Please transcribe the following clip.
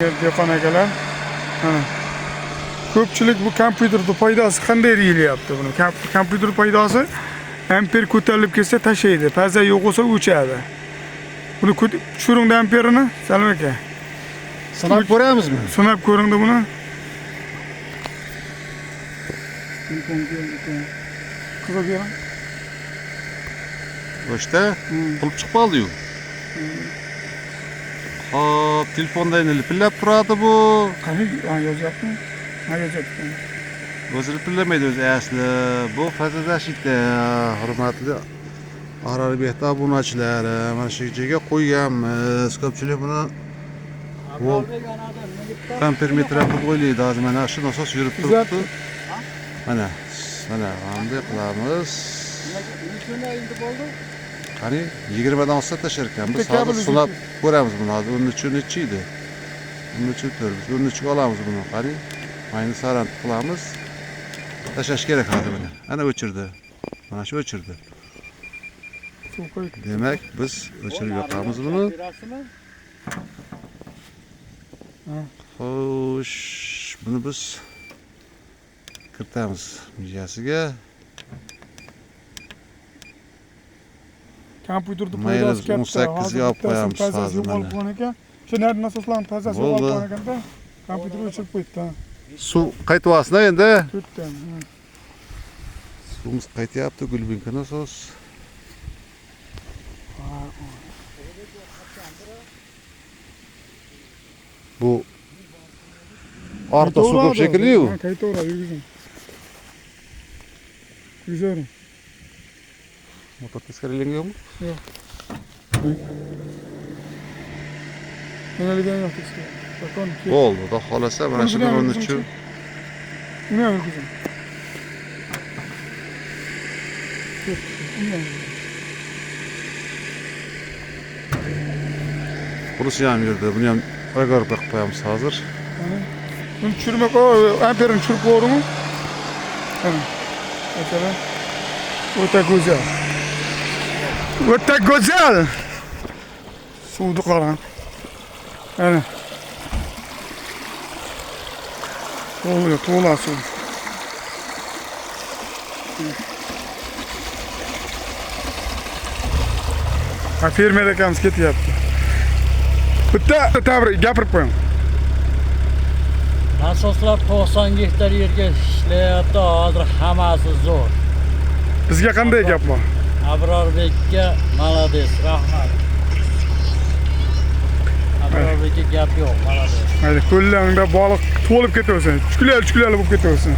Dehqon akalar. Mana. Ko'pchilik bu kompyuterning foydasi qanday deyilyapti buni? Kompyuter foydasi amper ko'tarilib ketsa tashlaydi, faza yo'q bo'lsa o'chadi. Buni tushiringda amperini, Salim aka. Sinab ko'ramizmi? Sinab ko'ringda buni. Qizib bering. Boshda qilib chiqib qoldi-yu. Hop, telefonda endi lipillab turadi bu. Qani, yozyapti. Yozyapti. O'zi lipillamaydi o'zi asli. Bu fazadashlikda, hurmatli Aralbekda obunachilar, mana shu joyga qo'yganmiz. Ko'pchilik buni ampermetra qilib o'ylaydi. Hozir mana shu nasos yurib turibdi. Mana qanday qilamiz? Qani 20 dan olsa tashar ekan. Biz hozir sinab ko'ramiz buni. Hozir 13 edi. 13 turibmiz. 13 olamiz buni. Qani mayni sarant qilamiz. Tashlash kerak hozir buni. Ana o'chirdi. Mana shu o'chirdi. Demak, biz o'chirib yoqamiz buni. Xo'sh, buni biz kiritamiz miyasiga. Kompyuterning foydasi katta. 18 ga olib qo'yamiz hozir mana. Shu narsa nasoslarning tozasi olib qo'ygan ekanda, kompyuter o'chirib qo'yibdi. Suv qaytyapti endi. To'rtdan. Suvimiz qaytyapti, Gulbinka nasos. Bu orta suv ko'p shekilli-yu. Qaytaveradi, yurgizing. Yurgizing. Motor teskarilanganmi? Yo'q. Menaligan yo'q teskari. Bo'ldi, xudo xolasa mana shu 13. Nima yurgizing? Bunisi ham yurdi. Buni ham regarga qo'yib qo'yamiz hozir. Buni tushirmak, amperini tushirib qo'yingmi? Mana. Masalan, o'ta go'zal. O'ta go'zal. Suvni qarang. Mana. To'la suv. Fermer akamiz ketyapti. Bitta gapirib qo'ying. Nasoslar 90 gektar yerga ishlayapti, hozir hammasi zo'r. Bizga qanday gap bor? Abrorbekka malades, rahmat. Abrorbekka gap yo'q, malades. Mayli, ko'llarida baliq to'lib ketaversin. Chuqlar bo'lib ketaversin.